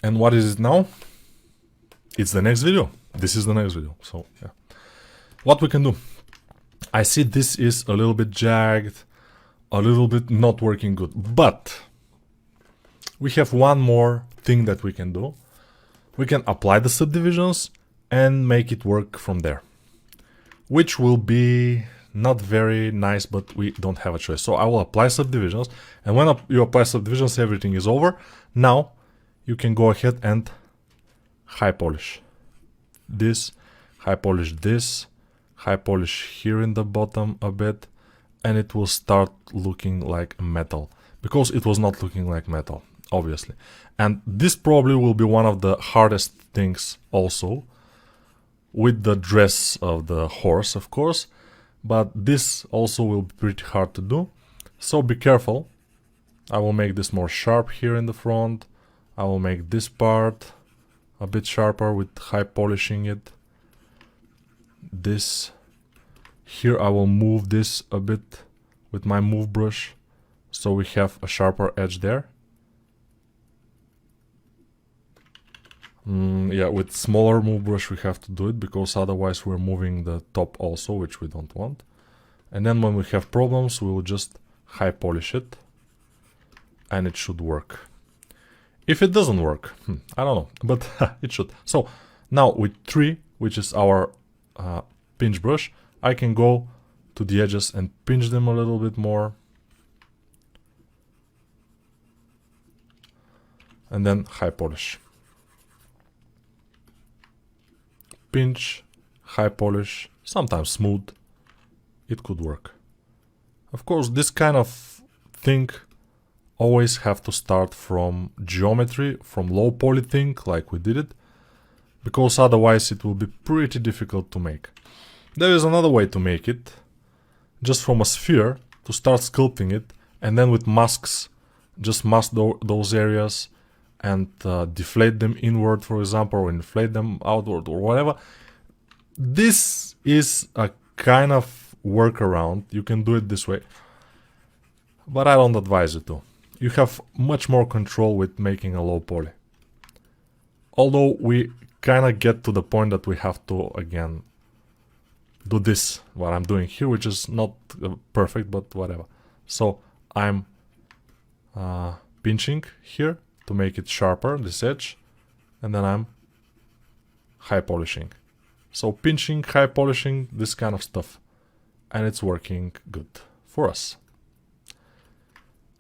And what is it now? It's the next video. This is the next video. So yeah, what we can do. I see this is a little bit jagged, a little bit not working good, but we have one more thing that we can do. We can apply the subdivisions and make it work from there, which will be not very nice, but we don't have a choice. So I will apply subdivisions, and when you apply subdivisions, everything is over. Now you can go ahead and high polish this, high polish this, high polish here in the bottom a bit, and it will start looking like metal, because it was not looking like metal, obviously. And this probably will be one of the hardest things also, with the dress of the horse, of course, but this also will be pretty hard to do, so be careful. I will make this more sharp here in the front. I will make this part a bit sharper with high polishing it. This here I will move this a bit with my move brush, so we have a sharper edge there. Yeah, with smaller move brush we have to do it, because otherwise we're moving the top also, which we don't want. And then when we have problems, we will just high polish it, and it should work. If it doesn't work, I don't know, but it should. So now with 3, which is our pinch brush, I can go to the edges and pinch them a little bit more. And then high polish. Pinch, high polish, sometimes smooth. It could work. Of course, this kind of thing always have to start from geometry, from low poly thing, like we did it, because otherwise it will be pretty difficult to make. There is another way to make it, just from a sphere, to start sculpting it, and then with masks, just mask those areas and deflate them inward, for example, or inflate them outward, or whatever. This is a kind of workaround. You can do it this way, but I don't advise you to. You have much more control with making a low poly. Although we kind of get to the point that we have to, again, do this, what I'm doing here, which is not perfect, but whatever. So I'm pinching here to make it sharper, this edge, and then I'm high polishing. So pinching, high polishing, this kind of stuff, and it's working good for us.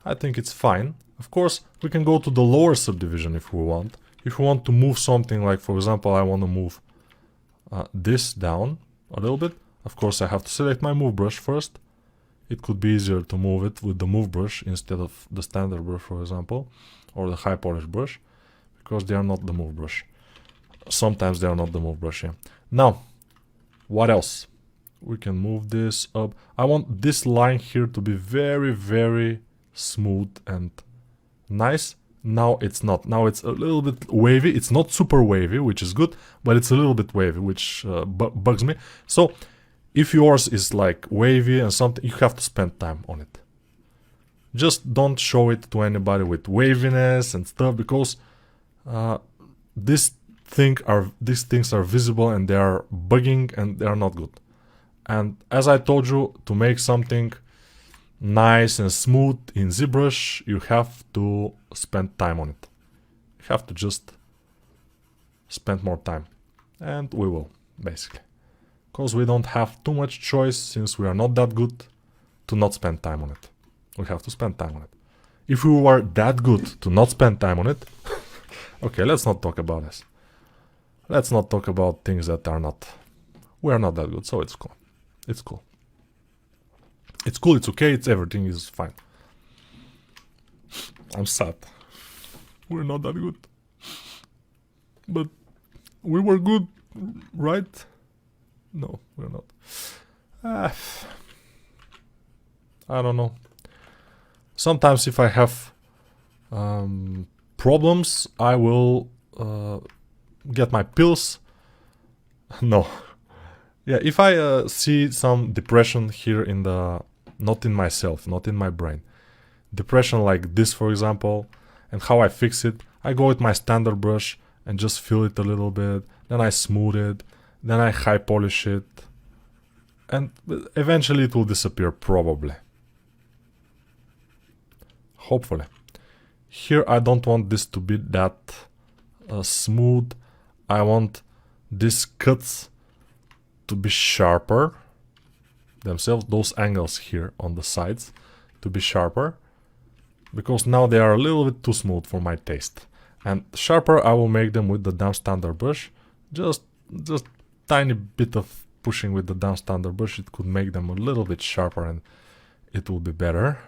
I think it's fine. Of course, we can go to the lower subdivision if we want. If we want to move something, like for example, I want to move this down a little bit. Of course, I have to select my move brush first. It could be easier to move it with the move brush instead of the standard brush, for example, or the high polish brush, because they are not the move brush. Sometimes they are not the move brush, yeah. Now, what else? We can move this up. I want this line here to be very, very smooth and nice. Now it's not. Now it's a little bit wavy. It's not super wavy, which is good, but it's a little bit wavy, which bugs me. So if yours is like wavy and something, you have to spend time on it. Just don't show it to anybody with waviness and stuff, because these things are visible and they are bugging and they are not good. And as I told you, to make something nice and smooth in ZBrush, you have to spend time on it. You have to just spend more time, and we will, basically, because we don't have too much choice, since we are not that good, to not spend time on it. We have to spend time on it. If we were that good to not spend time on it, okay, let's not talk about this. Let's not talk about things that are not, we are not that good, so it's cool. It's cool. It's cool, it's okay, everything is fine. I'm sad. We're not that good. But we were good, right? No, we're not. I don't know. Sometimes if I have problems, I will get my pills. No. Yeah, if I see some depression here in the, not in myself, not in my brain, depression like this, for example, and how I fix it, I go with my standard brush and just fill it a little bit, then I smooth it, then I high polish it, and eventually it will disappear, probably. Hopefully. Here I don't want this to be that smooth. I want these cuts to be sharper themselves, those angles here on the sides to be sharper, because now they are a little bit too smooth for my taste. And sharper I will make them with the down standard brush. Just tiny bit of pushing with the down standard brush, it could make them a little bit sharper and it will be better.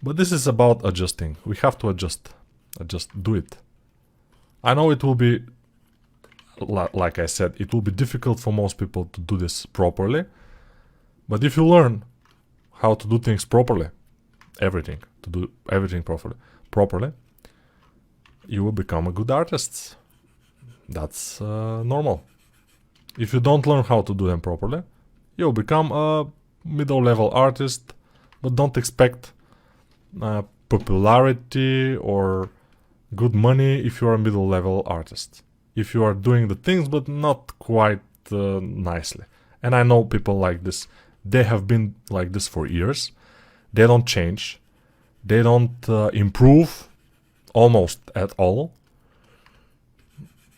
But this is about adjusting. We have to adjust, do it. I know it will be, like I said, it will be difficult for most people to do this properly. But if you learn how to do things properly, to do everything properly, you will become a good artist. That's normal. If you don't learn how to do them properly, you'll become a middle-level artist, but don't expect popularity or good money if you are a middle-level artist. If you are doing the things but not quite nicely. And I know people like this. They have been like this for years. They don't change. They don't improve almost at all.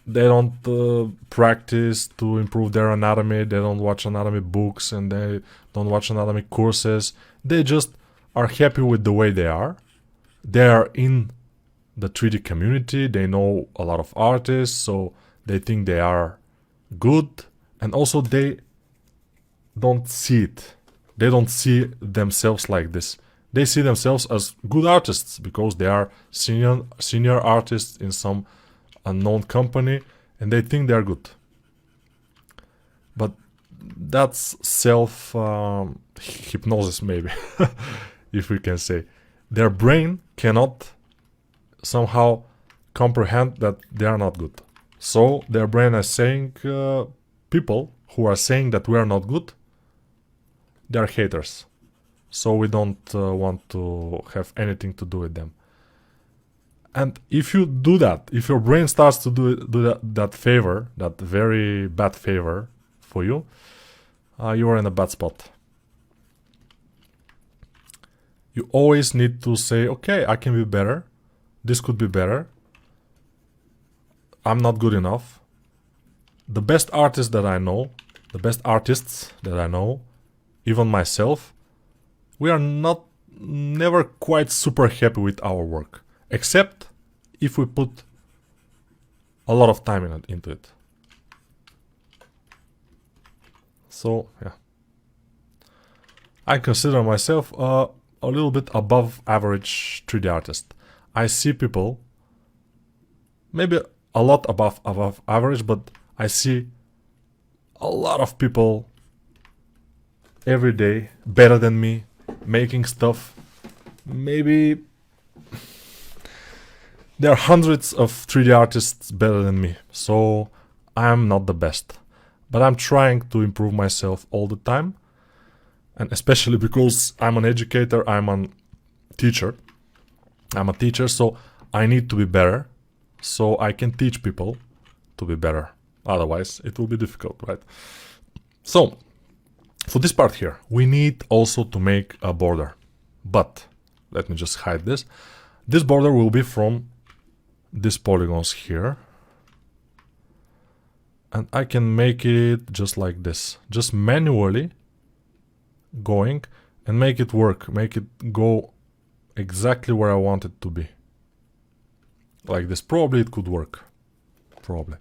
They don't practice to improve their anatomy. They don't watch anatomy books and they don't watch anatomy courses. They just are happy with the way they are. They are in the 3D community. They know a lot of artists, so they think they are good. And also they don't see it. They don't see themselves like this. They see themselves as good artists because they are senior artists in some unknown company and they think they are good. But that's self hypnosis, maybe, if we can say. Their brain cannot somehow comprehend that they are not good. So their brain is saying people who are saying that we are not good, they are haters. So we don't want to have anything to do with them. And if you do that, if your brain starts to do that favor, that very bad favor for you, you are in a bad spot. You always need to say, okay, I can be better. This could be better. I'm not good enough. The best artists that I know, even myself, we are never quite super happy with our work. Except if we put a lot of time into it. So, yeah. I consider myself a little bit above average 3D artist. I see people, maybe a lot above average, but I see a lot of people every day better than me, making stuff. Maybe there are hundreds of 3D artists better than me, so I'm not the best. But I'm trying to improve myself all the time, and especially because I'm an educator, I'm a teacher, so I need to be better, so I can teach people to be better. Otherwise, it will be difficult, right? So, for this part here, we need also to make a border. But, let me just hide this. This border will be from these polygons here. And I can make it just like this. Just manually going and make it work. Make it go exactly where I want it to be. Like this. Probably it could work. Probably.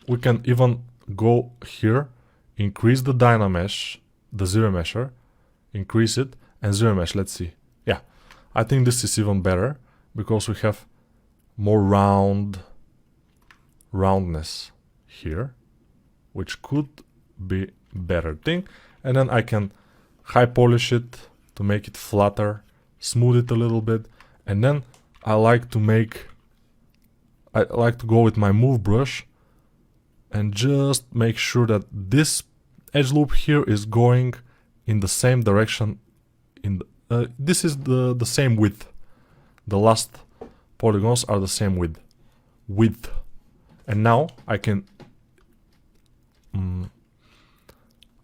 We can even go here, increase the Dynamesh, the ZeroMesher, increase it, and ZeroMesh. Let's see. Yeah, I think this is even better because we have more roundness here, which could be better thing. And then I can high polish it to make it flatter, smooth it a little bit, and then I like to go with my move brush and just make sure that this edge loop here is going in the same direction. This is the same width the last polygons are the same width. And now I can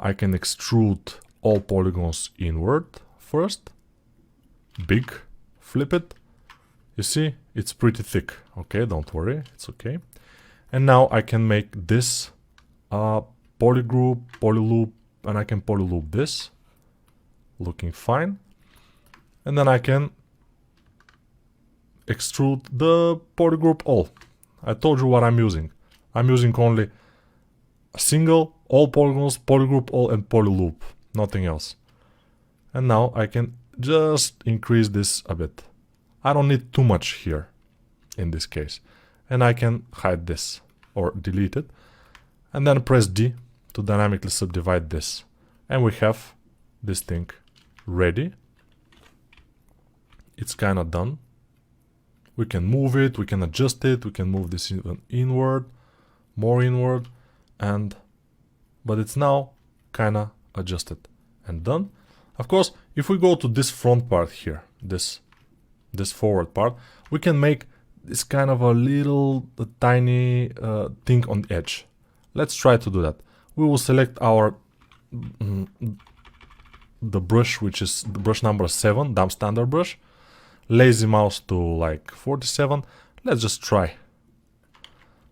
extrude all polygons inward first. Big, flip it. You see, it's pretty thick. Okay, don't worry, it's okay. And now I can make this polygroup, polyloop, and I can polyloop this. Looking fine. And then I can extrude the polygroup all. I told you what I'm using. I'm using only a single, all polygons, polygroup all, and polyloop. Nothing else. And now I can just increase this a bit. I don't need too much here in this case. And I can hide this or delete it. And then press D to dynamically subdivide this. And we have this thing ready. It's kind of done. We can move it, we can adjust it, we can move this even inward, more inward, but it's now kind of adjusted and done. Of course, if we go to this front part here, this forward part, we can make this kind of a little tiny thing on the edge. Let's try to do that. We will select our the brush, which is the brush number 7, dump standard brush. Lazy mouse to like 47. Let's just try.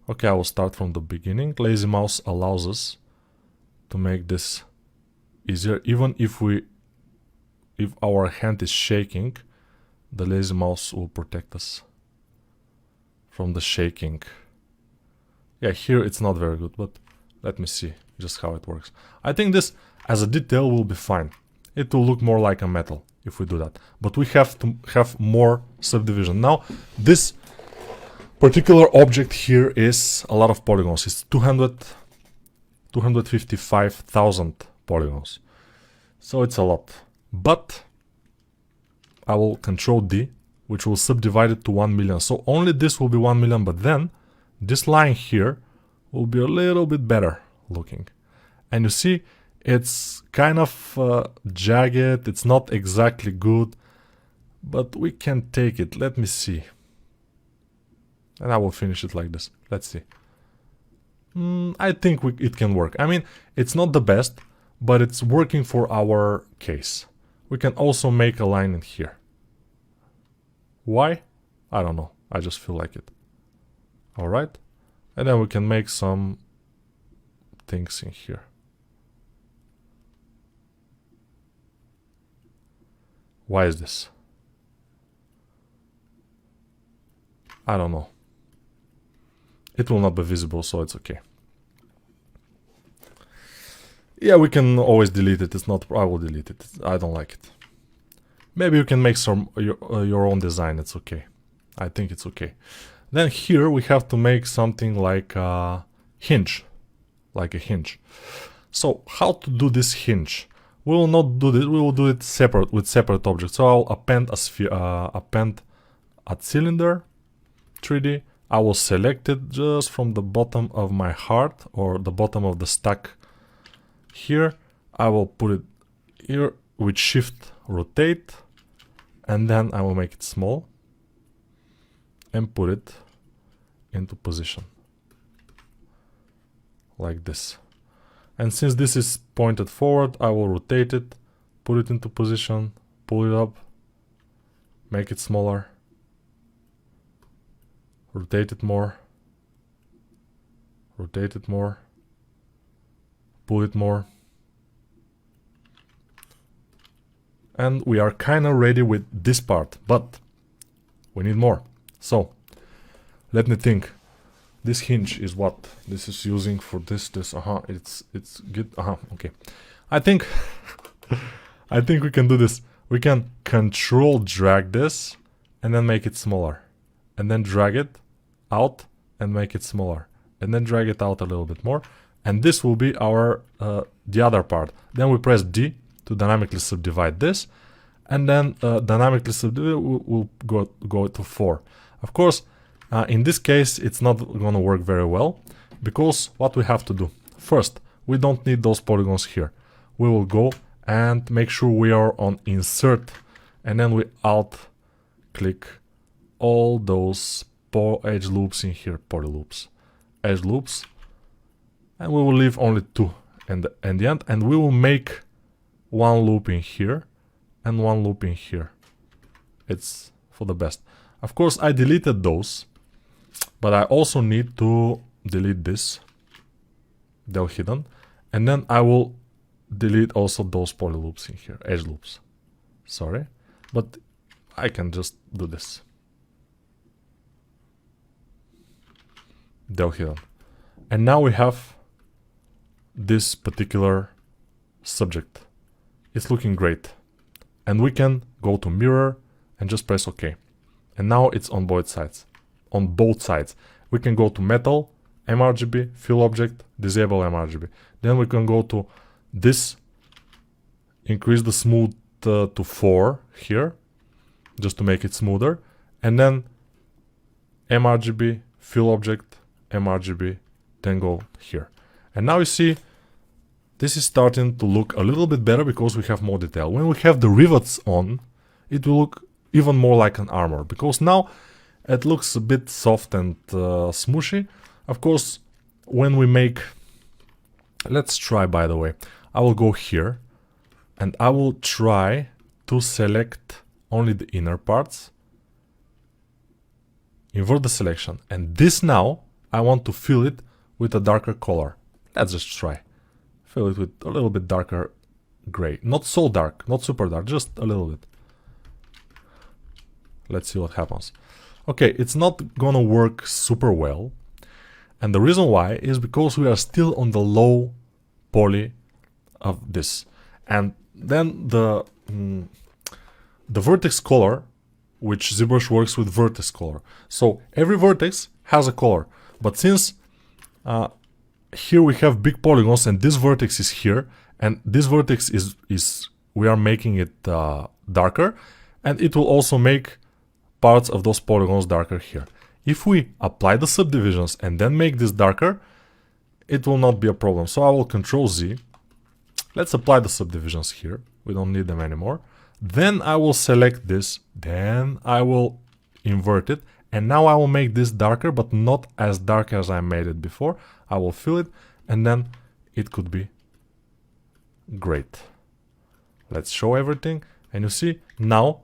Okay, I will start from the beginning. Lazy mouse allows us to make this easier. Even if our hand is shaking, the lazy mouse will protect us from the shaking. Yeah, here it's not very good, but let me see just how it works. I think this as a detail will be fine. It will look more like a metal if we do that. But we have to have more subdivision. Now, this particular object here is a lot of polygons. It's 255,000 polygons. So it's a lot. But I will Control D, which will subdivide it to 1 million. So only this will be 1 million, but then this line here will be a little bit better looking. And you see, it's kind of jagged, it's not exactly good, but we can take it. Let me see. And I will finish it like this. Let's see. I think it can work. I mean, it's not the best, but it's working for our case. We can also make a line in here. Why? I don't know. I just feel like it. Alright. And then we can make some things in here. Why is this? I don't know. It will not be visible, so it's okay. Yeah, we can always delete it. It's not. I will delete it. I don't like it. Maybe you can make some your own design. It's okay. I think it's okay. Then here we have to make something like a hinge, So how to do this hinge? We will not do this. We will do it separate with separate objects. So I'll append a sphere, append a cylinder, 3D. I will select it just from the bottom of my heart or the bottom of the stack. Here, I will put it here with Shift, rotate, and then I will make it small and put it into position like this. And since this is pointed forward, I will rotate it, put it into position, pull it up, make it smaller, rotate it more, pull it more. And we are kind of ready with this part, but we need more. So, let me think. This hinge is what this is using for this, it's good, okay. I think we can do this. We can control drag this and then make it smaller. And then drag it out and make it smaller. And then drag it out a little bit more. And this will be our, the other part. Then we press D to dynamically subdivide this. And then dynamically subdivide will go to 4. Of course, in this case, it's not going to work very well, because what we have to do. First, we don't need those polygons here. We will go and make sure we are on Insert, and then we Alt-click all those edge loops in here, poly loops, edge loops, and we will leave only 2 in the end, and we will make one loop in here and one loop in here. It's for the best. Of course, I deleted those, but I also need to delete this del hidden, and then I will delete also those poly loops in here, edge loops. Sorry, but I can just do this. Del hidden. And now we have this particular subject. It's looking great. And we can go to mirror and just press OK. And now it's on both sides. On both sides. We can go to metal, mRGB, fill object, disable mRGB. Then we can go to this, increase the smooth to 4 here, just to make it smoother. And then mRGB, fill object, mRGB, then go here. And now you see this is starting to look a little bit better because we have more detail. When we have the rivets on, it will look even more like an armor, because now it looks a bit soft and smooshy. Of course, when we make, let's try, by the way, I will go here and I will try to select only the inner parts, invert the selection, and this now I want to fill it with a darker color. Let's just try. Fill it with a little bit darker gray. Not so dark, not super dark, just a little bit. Let's see what happens. Okay, it's not gonna work super well. And the reason why is because we are still on the low poly of this. And then the vertex color, which ZBrush works with vertex color. So every vertex has a color. But since here we have big polygons and this vertex is here, and this vertex is we are making it darker, and it will also make parts of those polygons darker here. If we apply the subdivisions and then make this darker, it will not be a problem. So I will Control Z. Let's apply the subdivisions here. We don't need them anymore. Then I will select this. Then I will invert it. And now I will make this darker, but not as dark as I made it before. I will fill it, and then it could be great. Let's show everything. And you see, now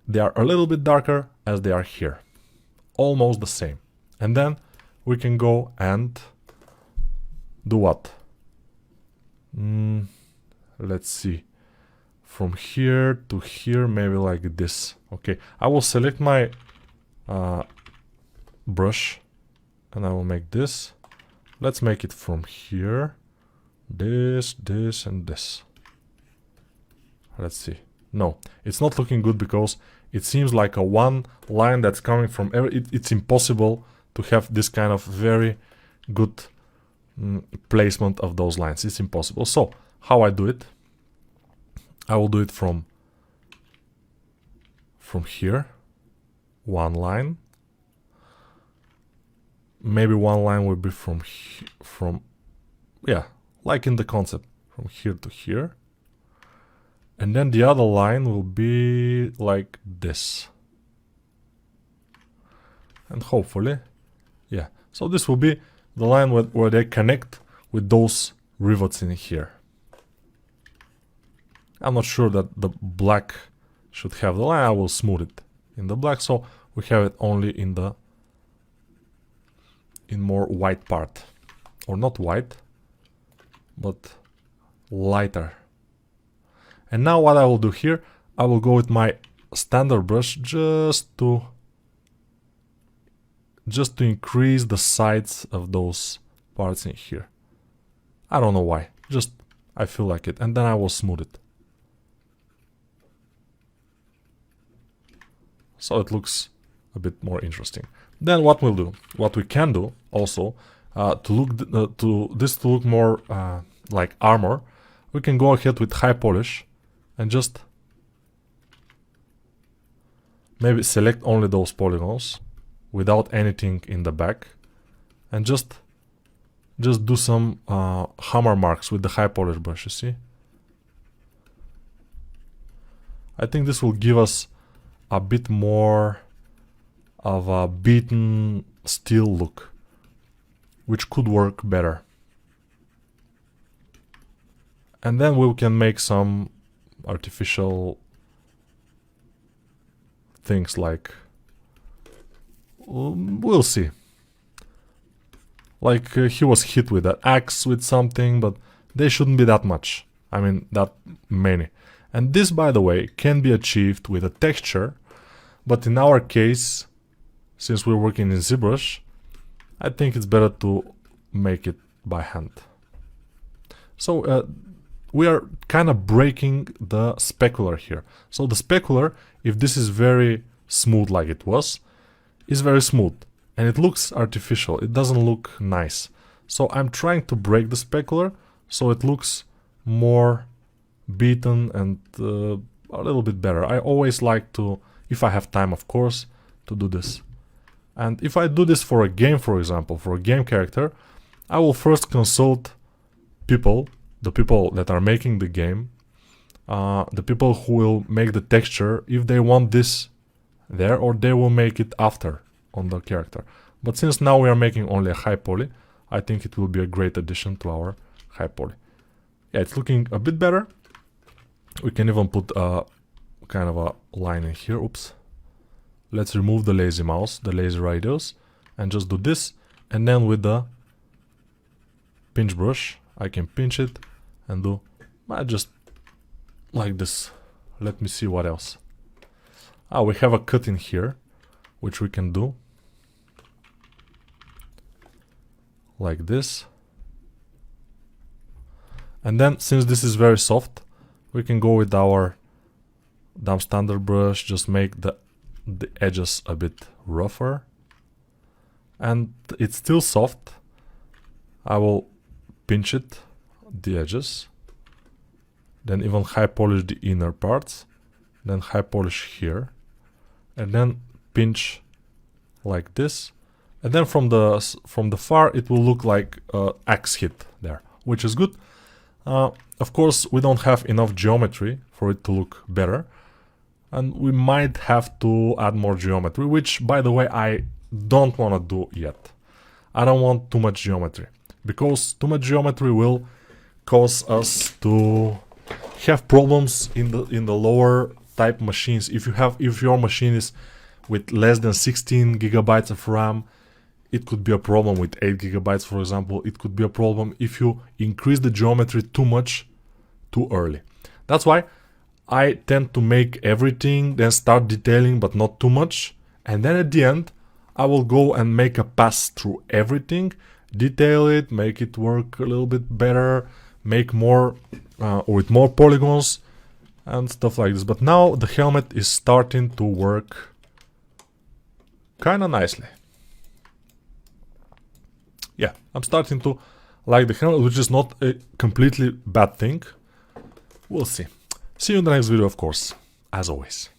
they are a little bit darker as they are here. Almost the same. And then we can go and do what? Let's see. From here to here, maybe like this. Okay, I will select my brush and I will make this. Let's make it from here. This, this, and this. Let's see. No, it's not looking good because it seems like a one line that's coming from it's impossible to have this kind of very good placement of those lines. It's impossible. So how I do it? I will do it from here, one line. Maybe one line will be from yeah, like in the concept, from here to here. And then the other line will be like this. And hopefully, yeah. So this will be the line where they connect with those rivets in here. I'm not sure that the black should have the line. I will smooth it in the black, so we have it only in the more white part. Or not white, but lighter. And now what I will do here, I will go with my standard brush just to increase the sides of those parts in here. I don't know why, just I feel like it, and then I will smooth it. So it looks a bit more interesting. Then what we'll do, what we can do also, to look more like armor, we can go ahead with high polish and just maybe select only those polygons without anything in the back, and just do some hammer marks with the high polish brush, you see? I think this will give us a bit more of a beaten steel look, which could work better. And then we can make some artificial things like, we'll see. Like he was hit with an axe with something, but they shouldn't be that much. I mean, that many. And this, by the way, can be achieved with a texture, but in our case, since we're working in ZBrush, I think it's better to make it by hand. So we are kind of breaking the specular here. So the specular, if this is very smooth like it was, is very smooth. And it looks artificial, it doesn't look nice. So I'm trying to break the specular so it looks more beaten and a little bit better. I always like to, if I have time of course, to do this. And if I do this for a game, for example, for a game character, I will first consult people, the people that are making the game, the people who will make the texture, if they want this there, or they will make it after on the character. But since now we are making only a high poly, I think it will be a great addition to our high poly. Yeah, it's looking a bit better. We can even put a kind of a line in here. Oops. Let's remove the lazy mouse, the lazy radius, and just do this. And then with the pinch brush, I can pinch it and do just like this. Let me see what else. We have a cut in here, which we can do like this. And then, since this is very soft, we can go with our dumb standard brush, just make the edges a bit rougher. And it's still soft. I will pinch it, the edges, then even high polish the inner parts, then high polish here, and then pinch like this. And then from the far it will look like axe hit there, which is good. Of course, we don't have enough geometry for it to look better, and we might have to add more geometry, which, by the way, I don't want to do yet. I don't want too much geometry, because too much geometry will cause us to have problems in the lower type machines. If your machine is with less than 16 gigabytes of RAM, it could be a problem. With 8 gigabytes, for example, it could be a problem if you increase the geometry too much too early. That's why I tend to make everything, then start detailing, but not too much. And then at the end, I will go and make a pass through everything, detail it, make it work a little bit better, make more with more polygons and stuff like this. But now the helmet is starting to work kind of nicely. Yeah, I'm starting to like the helmet, which is not a completely bad thing. We'll see. See you in the next video, of course, as always.